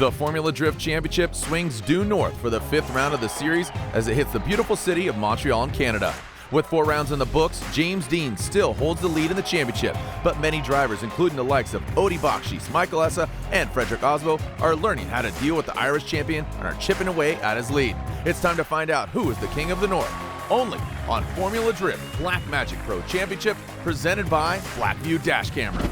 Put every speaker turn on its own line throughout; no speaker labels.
The Formula Drift Championship swings due north for the 5th round of the series as it hits the beautiful city of Montreal in Canada. With 4 rounds in the books, James Dean still holds the lead in the championship, but many drivers, including the likes of Odie Bakshis, Michael Essa, and Frederick Osbo, are learning how to deal with the Irish champion and are chipping away at his lead. It's time to find out who is the king of the north, only on Formula Drift Black Magic Pro Championship, presented by Blackview Dash Cameras.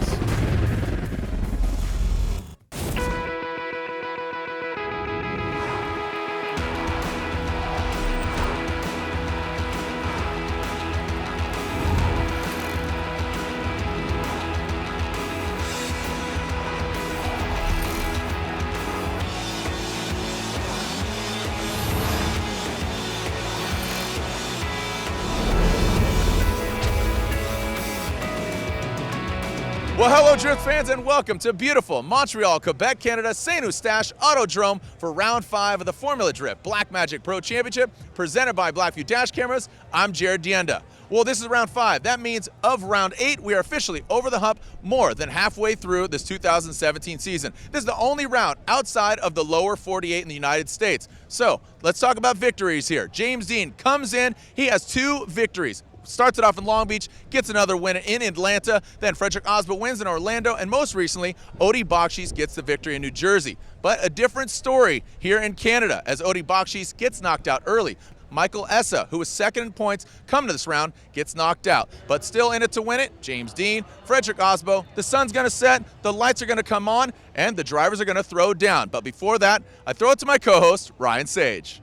Well, hello Drift fans and welcome to beautiful Montreal, Quebec, Canada, Saint Eustache Autodrome for round 5 of the Formula Drift Black Magic Pro Championship presented by Blackview Dash Cameras. I'm Jared Dienda. Well, this is round 5. That means of round 8, we are officially over the hump, more than halfway through this 2017 season. This is the only round outside of the lower 48 in the United States. So let's talk about victories here. James Dean comes in, he has 2 victories. Starts it off in Long Beach, gets another win in Atlanta, then Frederick Osbo wins in Orlando, and most recently, Odie Bakshis gets the victory in New Jersey. But a different story here in Canada as Odie Bakshis gets knocked out early. Michael Essa, who was second in points coming to this round, gets knocked out. But still in it to win it, James Dean, Frederick Osbo. The sun's going to set, the lights are going to come on, and the drivers are going to throw down. But before that, I throw it to my co-host, Ryan Sage.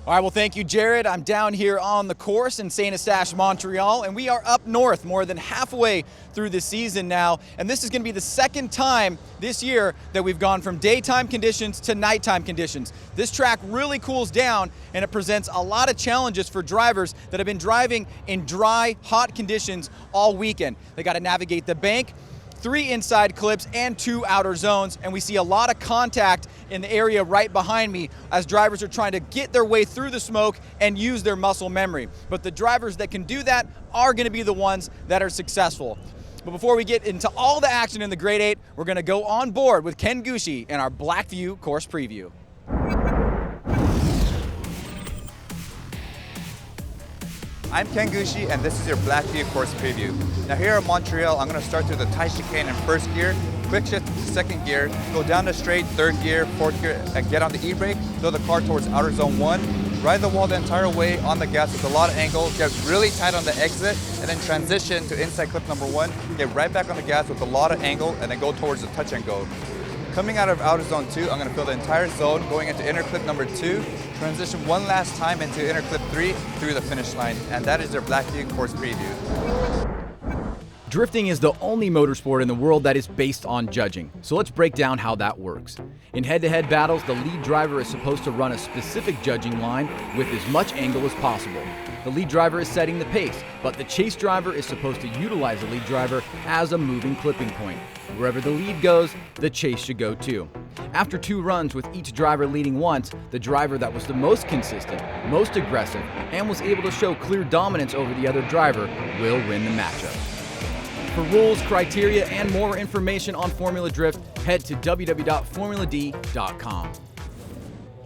All right, well, thank you, Jared. I'm down here on the course in Saint Eustache, Montreal, and we are up north more than halfway through the season now. And this is going to be the second time this year that we've gone from daytime conditions to nighttime conditions. This track really cools down, and it presents a lot of challenges for drivers that have been driving in dry, hot conditions all weekend. They got to navigate the bank, 3 inside clips and 2 outer zones, and we see a lot of contact in the area right behind me as drivers are trying to get their way through the smoke and use their muscle memory. But the drivers that can do that are going to be the ones that are successful. But before we get into all the action in the Grade 8, we're going to go on board with Ken Gushi in our Blackview course preview.
I'm Ken Gushi, and this is your Blackview course preview. Now here in Montreal, I'm going to start through the tight chicane in first gear, quick shift to second gear, go down the straight, third gear, fourth gear, and get on the e-brake, throw the car towards outer zone 1, ride the wall the entire way on the gas with a lot of angle, get really tight on the exit, and then transition to inside clip number 1, get right back on the gas with a lot of angle, and then go towards the touch and go. Coming out of outer zone 2, I'm going to fill the entire zone, going into inner clip number 2, transition one last time into inner clip 3 through the finish line, and that is your Blackview course preview.
Drifting is the only motorsport in the world that is based on judging, so let's break down how that works. In head-to-head battles, the lead driver is supposed to run a specific judging line with as much angle as possible. The lead driver is setting the pace, but the chase driver is supposed to utilize the lead driver as a moving clipping point. Wherever the lead goes, the chase should go too. After 2 runs with each driver leading once, the driver that was the most consistent, most aggressive, and was able to show clear dominance over the other driver will win the matchup. For rules, criteria, and more information on Formula Drift, head to www.formulad.com.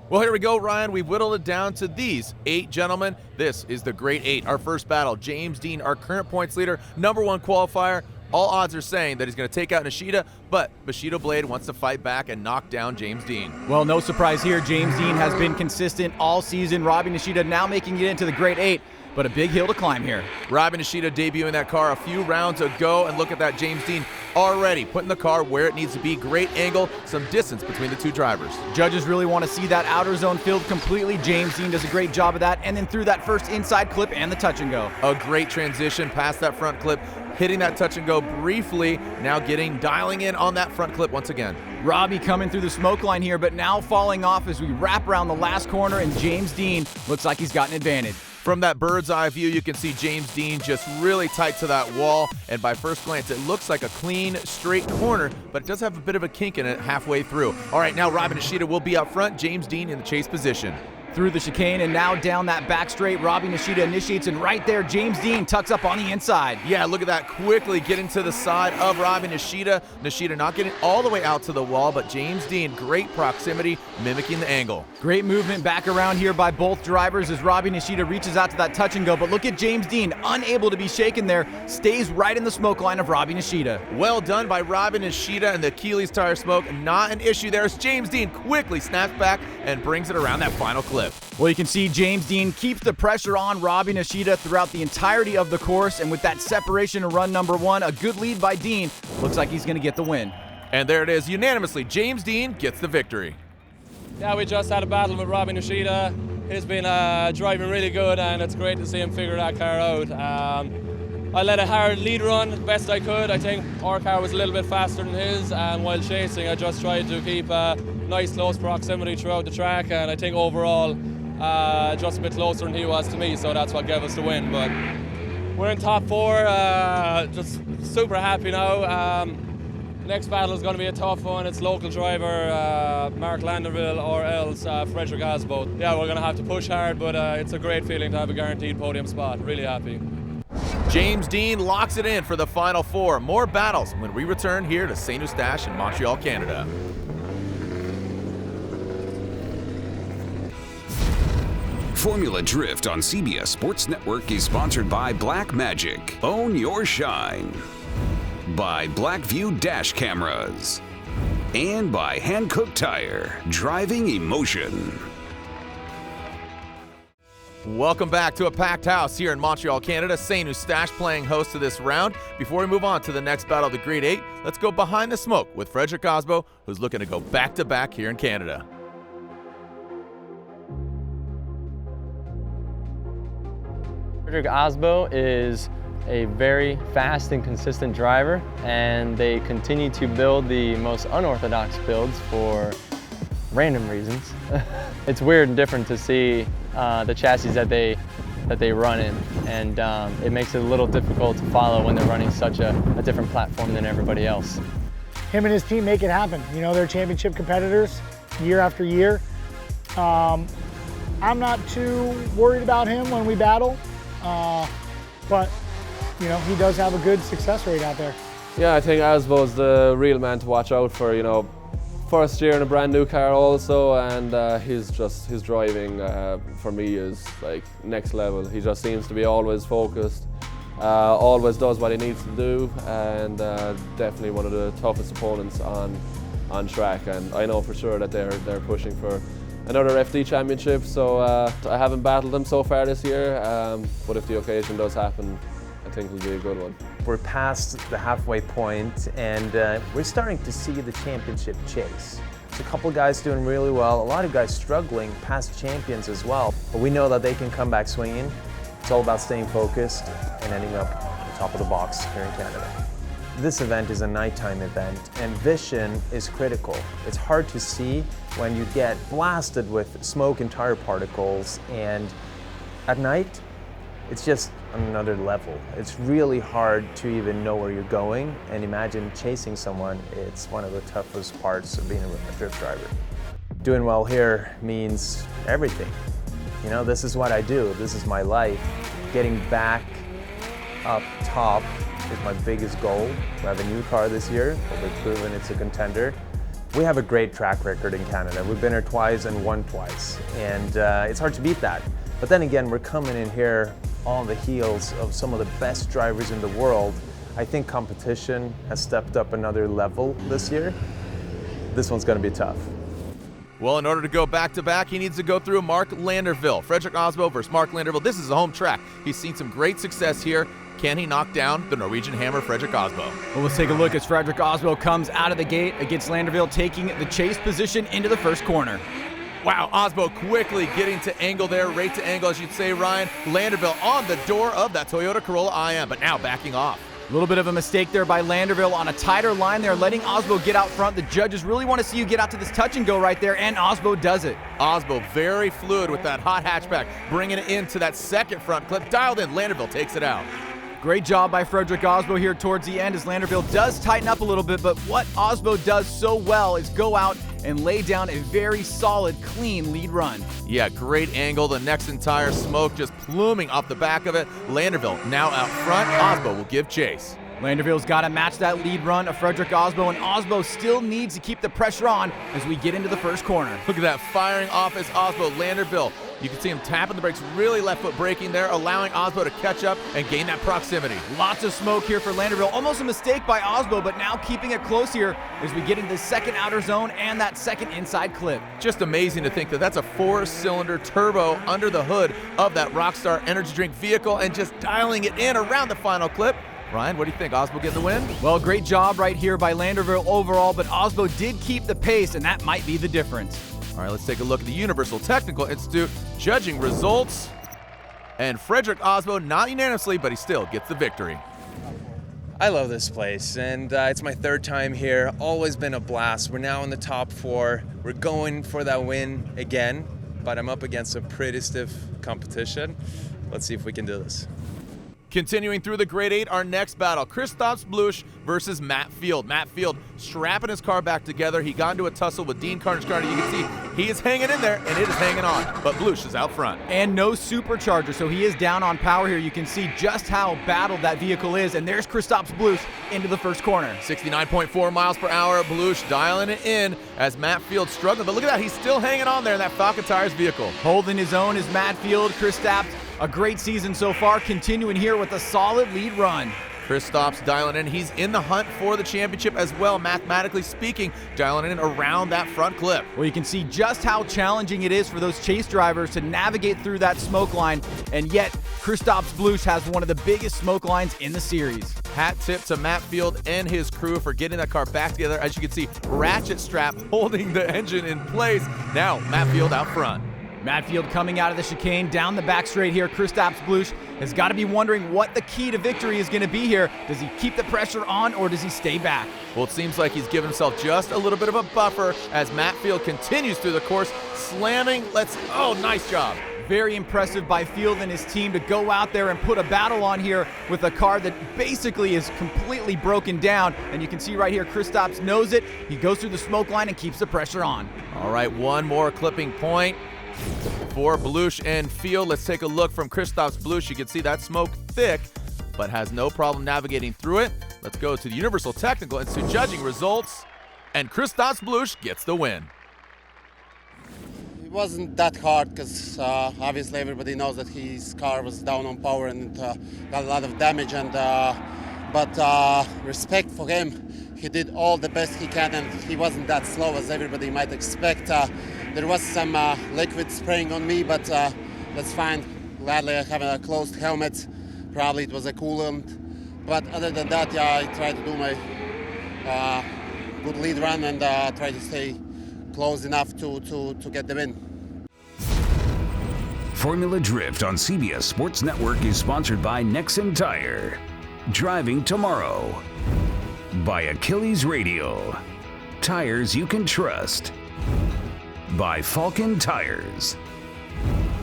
Well, here we go, Ryan. We've whittled it down to these 8 gentlemen. This is the Grade 8, our first battle. James Dean, our current points leader, #1 qualifier. All odds are saying that he's going to take out Nishida, but Bushido Blade wants to fight back and knock down James Dean.
Well, no surprise here. James Dean has been consistent all season. Robbie Nishida now making it into the Grade 8, but a big hill to climb here.
Robbie Nishida debuting that car a few rounds ago, and look at that, James Dean already putting the car where it needs to be. Great angle, some distance between the 2 drivers.
Judges really want to see that outer zone filled completely. James Dean does a great job of that, and then through that first inside clip and the touch and go.
A great transition past that front clip, hitting that touch and go briefly, now dialing in on that front clip once again.
Robbie coming through the smoke line here, but now falling off as we wrap around the last corner, and James Dean looks like he's got an advantage.
From that bird's eye view, you can see James Dean just really tight to that wall, and by first glance, it looks like a clean, straight corner, but it does have a bit of a kink in it halfway through. All right, now Robbie Nishida will be up front, James Dean in the chase position.
through the chicane and now down that back straight. Robbie Nishida initiates, and right there, James Dean tucks up on the inside.
Yeah, look at that, quickly getting to the side of Robbie Nishida. Nishida not getting all the way out to the wall, but James Dean, great proximity, mimicking the angle.
Great movement back around here by both drivers as Robbie Nishida reaches out to that touch and go, but look at James Dean, unable to be shaken there, stays right in the smoke line of Robbie Nishida.
Well done by Robbie Nishida, and the Achilles tire smoke, not an issue there as James Dean quickly snaps back and brings it around that final clip.
Well, you can see James Dean keeps the pressure on Robbie Nishida throughout the entirety of the course, and with that separation in run number 1, a good lead by Dean, looks like he's going to get the win.
And there it is, unanimously, James Dean gets the victory.
Yeah, we just had a battle with Robbie Nishida. He's been driving really good, and it's great to see him figure that car out. I let a hard lead run the best I could. I think our car was a little bit faster than his, and while chasing, I just tried to keep a nice close proximity throughout the track, and I think overall, just a bit closer than he was to me, so that's what gave us the win. But we're in top 4, just super happy now. Next battle is going to be a tough one. It's local driver Mark Landerville or else Frederick Osbo. Yeah, we're going to have to push hard, but it's a great feeling to have a guaranteed podium spot. Really happy.
James Dean locks it in for the Final 4. More battles when we return here to St. Eustache in Montreal, Canada.
Formula Drift on CBS Sports Network is sponsored by Black Magic. Own your shine. By Blackview Dash Cameras. And by Hankook Tire. Driving emotion.
Welcome back to a packed house here in Montreal, Canada. St. Eustache playing host to this round. Before we move on to the next battle of the Grade 8, let's go behind the smoke with Frederick Osbo, who's looking to go back-to-back here in Canada.
Frederick Osbo is a very fast and consistent driver, and they continue to build the most unorthodox builds for random reasons. It's weird and different to see the chassis that they run in, and it makes it a little difficult to follow when they're running such a different platform than everybody else.
Him and his team make it happen. You know, they're championship competitors year after year. I'm not too worried about him when we battle, but you know, he does have a good success rate out there.
Yeah, I think Osbo's the real man to watch out for, you know. First year in a brand new car also, and his driving for me is like next level. He just seems to be always focused, always does what he needs to do, and definitely one of the toughest opponents on track. And I know for sure that they're pushing for another FD championship, so I haven't battled them so far this year, but if the occasion does happen, I think it'll be a good one.
We're past the halfway point, and we're starting to see the championship chase. There's a couple guys doing really well, a lot of guys struggling, past champions as well. But we know that they can come back swinging. It's all about staying focused and ending up on the top of the box here in Canada. This event is a nighttime event, and vision is critical. It's hard to see when you get blasted with smoke and tire particles, and at night, it's just another level. It's really hard to even know where you're going, and imagine chasing someone. It's one of the toughest parts of being a drift driver. Doing well here means everything. You know, this is what I do. This is my life. Getting back up top is my biggest goal. We have a new car this year, but we've proven it's a contender. We have a great track record in Canada. We've been here twice and won twice, and it's hard to beat that. But then again, we're coming in here on the heels of some of the best drivers in the world. I think competition has stepped up another level this year. This one's going to be tough.
Well, in order to go back-to-back, he needs to go through Mark Landerville. Frederick Osbo versus Mark Landerville. This is a home track. He's seen some great success here. Can he knock down the Norwegian hammer, Frederick Osbo?
Well, let's take a look as Frederick Osbo comes out of the gate against Landerville, taking the chase position into the first corner. Wow, Osbo quickly getting to angle there, right to angle, as you'd say, Ryan. Landerville on the door of that Toyota Corolla IM, but now backing off. A little bit of a mistake there by Landerville on a tighter line there, letting Osbo get out front. The judges really want to see you get out to this touch and go right there, and Osbo does it.
Osbo very fluid with that hot hatchback, bringing it into that second front clip. Dialed in, Landerville takes it out.
Great job by Frederick Osbo here towards the end as Landerville does tighten up a little bit, but what Osbo does so well is go out and lay down a very solid, clean lead run.
Yeah, great angle. The next entire smoke just pluming off the back of it. Landerville now out front. Osbo will give chase.
Landerville's got to match that lead run of Frederick Osbo, and Osbo still needs to keep the pressure on as we get into the first corner.
Look at that firing off as Osbo. Landerville, you can see him tapping the brakes, really left foot braking there, allowing Osbo to catch up and gain that proximity.
Lots of smoke here for Landerville. Almost a mistake by Osbo, but now keeping it close here as we get into the second outer zone and that second inside clip.
Just amazing to think that that's a 4-cylinder turbo under the hood of that Rockstar energy drink vehicle and just dialing it in around the final clip. Ryan, what do you think? Osbo getting the win?
Well, great job right here by Landerville overall, but Osbo did keep the pace, and that might be the difference.
All right, let's take a look at the Universal Technical Institute judging results. And Frederick Osbo, not unanimously, but he still gets the victory.
I love this place, and it's my third time here. Always been a blast. We're now in the top 4. We're going for that win again, but I'm up against a pretty stiff competition. Let's see if we can do this.
Continuing through the Grade 8, our next battle, Christoph Blusch versus Matt Field. Matt Field strapping his car back together. He got into a tussle with Dean Carter's car. You can see he is hanging in there, and it is hanging on. But Blusch is out front.
And no supercharger, so he is down on power here. You can see just how battled that vehicle is. And there's Christoph Blusch into the first corner.
69.4 miles per hour. Blusch dialing it in as Matt Field struggling. But look at that, he's still hanging on there in that Falcon Tires vehicle.
Holding his own is Matt Field. Christoph, a great season so far, continuing here with a solid lead run.
Kristaps dialing in. He's in the hunt for the championship as well, mathematically speaking, dialing in around that front clip.
Well, you can see just how challenging it is for those chase drivers to navigate through that smoke line, and yet Kristaps Blusch has one of the biggest smoke lines in the series.
Hat tip to Matt Field and his crew for getting that car back together. As you can see, ratchet strap holding the engine in place. Now, Matt Field out front.
Matt Field coming out of the chicane, down the back straight here. Kristaps Blusch has got to be wondering what the key to victory is going to be here. Does he keep the pressure on or does he stay back?
Well, it seems like he's given himself just a little bit of a buffer as Matt Field continues through the course, slamming. Oh, nice job.
Very impressive by Field and his team to go out there and put a battle on here with a car that basically is completely broken down. And you can see right here, Kristaps knows it. He goes through the smoke line and keeps the pressure on.
All right, one more clipping point for Blusch and Field. Let's take a look from Christoph Blusch. You can see that smoke thick, but has no problem navigating through it. Let's go to the Universal Technical Institute judging results, and Christoph Blusch gets the win.
It wasn't that hard because obviously everybody knows that his car was down on power and got a lot of damage. But respect for him. He did all the best he can, and he wasn't that slow as everybody might expect. There was some liquid spraying on me, but that's fine. Gladly I have a closed helmet. Probably it was a coolant. But other than that, yeah, I tried to do my good lead run and try to stay close enough to get the win.
Formula Drift on CBS Sports Network is sponsored by Nexen Tire. Driving tomorrow. By Achilles Radial. Tires you can trust. By Falcon Tires.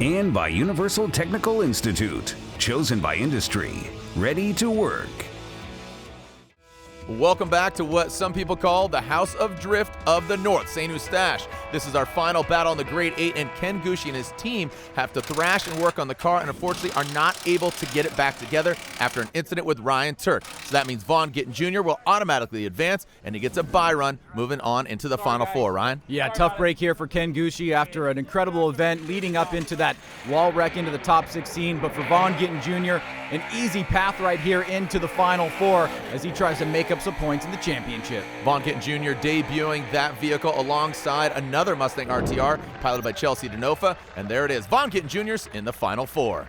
And by Universal Technical Institute. Chosen by industry. Ready to work.
Welcome back to what some people call the House of Drift of the North, St. Eustache. This is our final battle in the Grade 8, and Ken Gucci and his team have to thrash and work on the car, and unfortunately are not able to get it back together after an incident with Ryan Turk. So that means Vaughn Gittin Jr. will automatically advance, and he gets a bye run, moving on into the Final Four. Ryan?
Yeah, tough break here for Ken Gucci after an incredible event leading up into that wall wreck into the top 16, but for Vaughn Gittin Jr., an easy path right here into the Final Four as he tries to make up some points in the championship.
Vaughn Gittin Jr. debuting that vehicle alongside another Mustang RTR piloted by Chelsea Denofa, and there it is, Vaughn Gittin Jr.'s in the Final Four.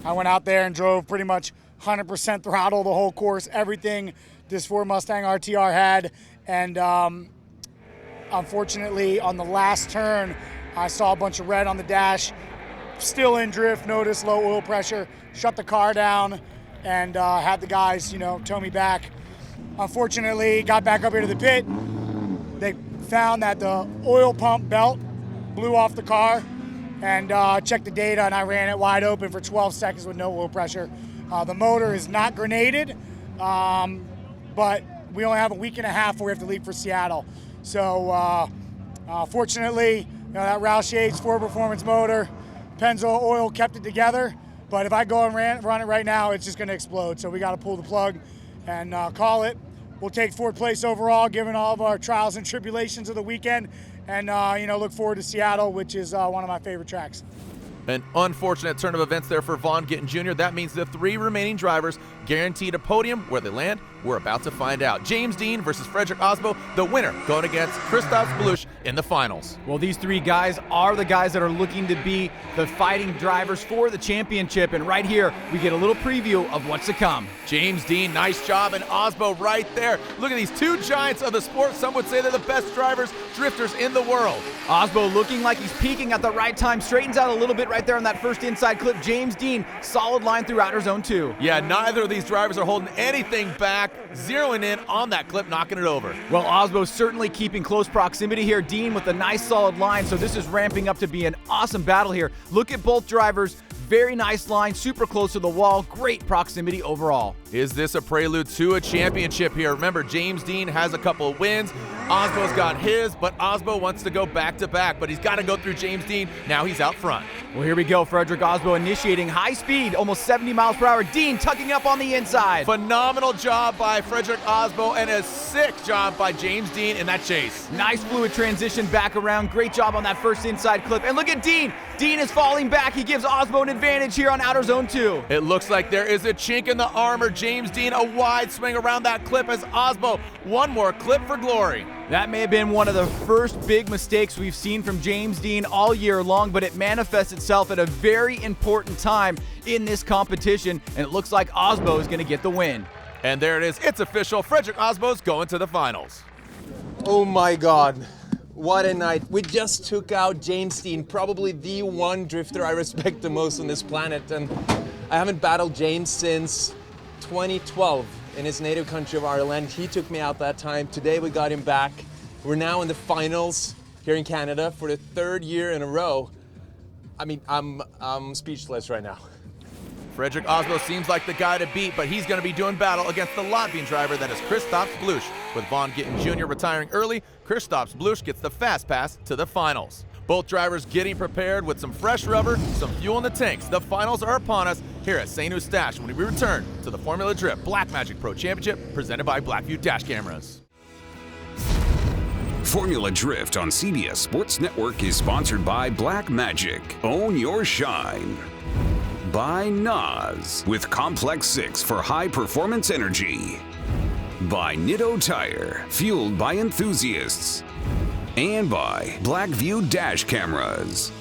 I went out there and drove pretty much 100% throttle the whole course, everything this Ford Mustang RTR had, and unfortunately on the last turn I saw a bunch of red on the dash, still in drift, noticed low oil pressure, shut the car down, and had the guys, tow me back. Unfortunately, got back up here to the pit. They found that the oil pump belt blew off the car, and checked the data, and I ran it wide open for 12 seconds with no oil pressure. The motor is not grenaded, but we only have a week and a half before we have to leave for Seattle. So fortunately, that Roush Yates 4 performance motor, Pennzoil oil kept it together. But if I go and run it right now, it's just going to explode. So we got to pull the plug and call it. We'll take 4th place overall, given all of our trials and tribulations of the weekend, and look forward to Seattle, which is one of my favorite tracks.
An unfortunate turn of events there for Vaughn Gittin Jr. That means the 3 remaining drivers guaranteed a podium. Where they land, we're about to find out. James Dean versus Frederick Osbo, the winner going against Christoph Belush in the finals.
Well, these 3 guys are the guys that are looking to be the fighting drivers for the championship, and right here we get a little preview of what's to come.
James Dean, nice job, and Osbo right there. Look at these 2 giants of the sport. Some would say they're the best drivers, drifters in the world.
Osbo looking like he's peaking at the right time, straightens out a little bit right there on that first inside clip. James Dean, solid line through outer zone 2.
Yeah, neither of these drivers are holding anything back, zeroing in on that clip, knocking it over.
Well, Osbo certainly keeping close proximity here. Dean with a nice solid line, so this is ramping up to be an awesome battle here. Look at both drivers. Very nice line, super close to the wall, great proximity overall.
Is this a prelude to a championship here? Remember, James Dean has a couple of wins. Osbo's got his, but Osbo wants to go back-to-back, but he's got to go through James Dean. Now he's out front.
Well, here we go. Frederick Osbo initiating high speed, almost 70 miles per hour. Dean tucking up on the inside.
Phenomenal job by Frederick Osbo and a sick job by James Dean in that chase.
Nice fluid transition back around. Great job on that first inside clip. And look at Dean. Dean is falling back. He gives Osbo an advantage here on outer zone 2.
It looks like there is a chink in the armor. James Dean, a wide swing around that clip as Osbo, one more clip for glory.
That may have been one of the first big mistakes we've seen from James Dean all year long, but it manifests itself at a very important time in this competition, and it looks like Osbo is going to get the win.
And there it is. It's official. Frederick Osbo's going to the finals.
Oh my God. What a night. We just took out James Dean, probably the one drifter I respect the most on this planet, and I haven't battled James since 2012 in his native country of Ireland. He took me out that time. Today we got him back. We're now in the finals here in Canada for the 3rd year in a row. I mean, I'm speechless right now.
Frederick Osbo seems like the guy to beat, but he's going to be doing battle against the Latvian driver that is Christoph Belush. With Vaughn Gittin Jr. retiring early, Christoph Belush gets the fast pass to the finals. Both drivers getting prepared with some fresh rubber, some fuel in the tanks. The finals are upon us here at St. Eustache when we return to the Formula Drift Black Magic Pro Championship presented by Blackview Dash Cameras.
Formula Drift on CBS Sports Network is sponsored by Black Magic. Own your shine. By Nas with Complex 6 for high performance energy. By Nitto Tire, fueled by enthusiasts. And by Blackview Dash Cameras.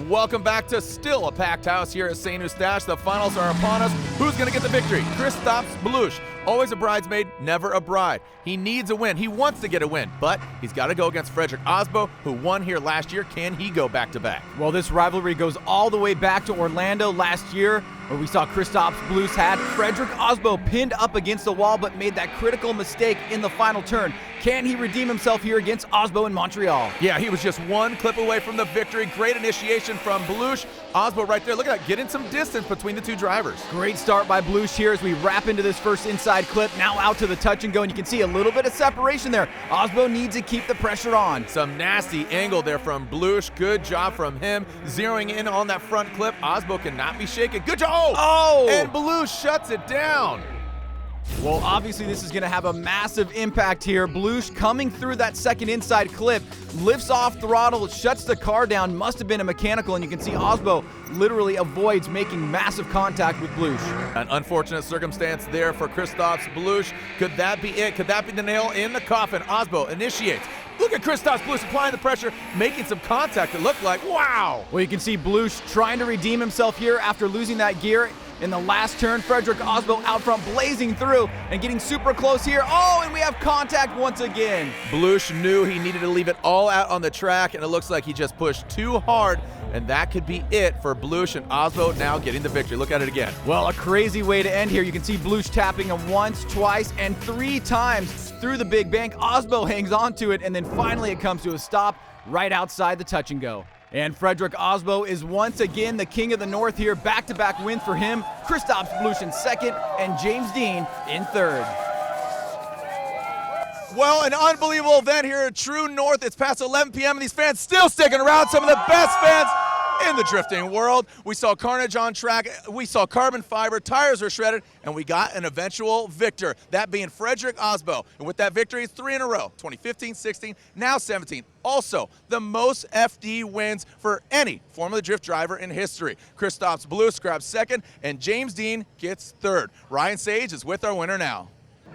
Welcome back to still a packed house here at St. Eustache. The finals are upon us. Who's going to get the victory? Christoph Belush. Always a bridesmaid, never a bride. He needs a win. He wants to get a win, but he's got to go against Frederick Osbo, who won here last year. Can he go back-to-back?
Well, this rivalry goes all the way back to Orlando last year, where we saw Christoph Belush had Frederick Osbo pinned up against the wall, but made that critical mistake in the final turn. Can he redeem himself here against Osbo in Montreal?
Yeah, he was just one clip away from the victory. Great initiation from Belush. Osbo right there. Look at that, getting some distance between the 2 drivers.
Great start by Belush here as we wrap into this first inside clip. Now out to the touch and go, and you can see a little bit of separation there. Osbo needs to keep the pressure on.
Some nasty angle there from Belush. Good job from him. Zeroing in on that front clip. Osbo cannot be shaken. Good job.
Oh!
And Belush shuts it down.
Well, obviously this is going to have a massive impact here. Belush coming through that second inside clip, lifts off throttle, shuts the car down, must have been a mechanical, and you can see Osbo literally avoids making massive contact with Belush.
An unfortunate circumstance there for Christoph Belush. Could that be it? Could that be the nail in the coffin? Osbo initiates. Look at Christoph Belush applying the pressure, making some contact. It looked like, wow.
Well, you can see Belush trying to redeem himself here after losing that gear in the last turn. Frederick Osbo out front, blazing through and getting super close here. Oh, and we have contact once again.
Belush knew he needed to leave it all out on the track, and it looks like he just pushed too hard, and that could be it for Belush, and Osbo now getting the victory. Look at it again.
Well, a crazy way to end here. You can see Belush tapping him once, twice, and 3 times through the big bank. Osbo hangs on to it, and then finally it comes to a stop right outside the touch and go. And Frederick Osbo is once again the king of the North here. Back-to-back wins for him. Kristaps Blushin second and James Dean in third.
Well, an unbelievable event here at True North. It's past 11 p.m. and these fans still sticking around. Some of the best fans in the drifting world. We saw carnage on track. We saw carbon fiber. Tires were shredded, and we got an eventual victor, that being Frederick Osbo. And with that victory, it's 3 in a row, 2015, 16, now 17. Also, the most FD wins for any Formula Drift driver in history. Kristaps Blushin grabs second, and James Dean gets third. Ryan Sage is with our winner now.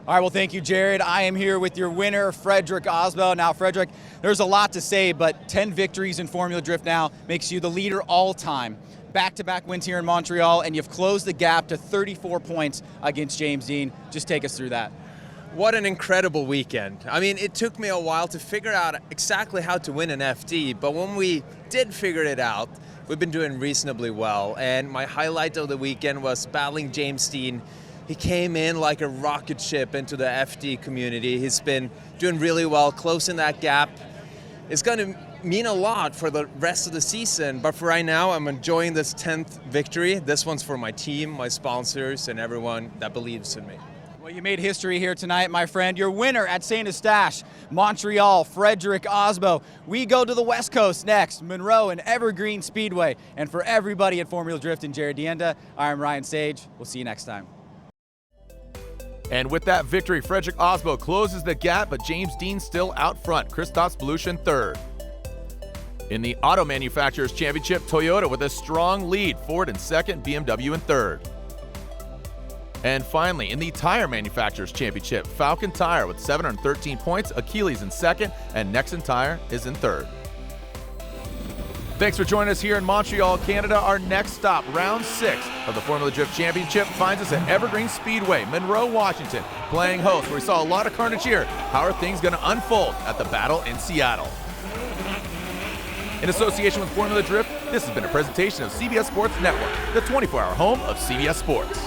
All right, well, thank you, Jared. I am here with your winner, Frederick Osbo. Now, Frederick, there's a lot to say, but 10 victories in Formula Drift now makes you the leader all time. Back-to-back wins here in Montreal, and you've closed the gap to 34 points against James Dean. Just take us through that.
What an incredible weekend. I mean, it took me a while to figure out exactly how to win an FD, but when we did figure it out, we've been doing reasonably well. And my highlight of the weekend was battling James Dean. He came in like a rocket ship into the FD community. He's been doing really well, closing that gap. It's going to mean a lot for the rest of the season, but for right now, I'm enjoying this 10th victory. This one's for my team, my sponsors, and everyone that believes in me.
Well, you made history here tonight, my friend. Your winner at Saint Eustache, Montreal, Frederick Osbo. We go to the West Coast next, Monroe and Evergreen Speedway. And for everybody at Formula Drift and Jared Dienda, I'm Ryan Sage. We'll see you next time.
And with that victory, Frederick Osbo closes the gap, but James Dean still out front. Kristaps Blushin third. In the Auto Manufacturers Championship, Toyota with a strong lead, Ford in second, BMW in third. And finally, in the Tire Manufacturers Championship, Falcon Tire with 713 points, Achilles in second, and Nexen Tire is in third. Thanks for joining us here in Montreal, Canada. Our next stop, round 6 of the Formula Drift Championship, finds us at Evergreen Speedway, Monroe, Washington, playing host, where we saw a lot of carnage here. How are things going to unfold at the battle in Seattle? In association with Formula Drift, this has been a presentation of CBS Sports Network, the 24-hour home of CBS Sports.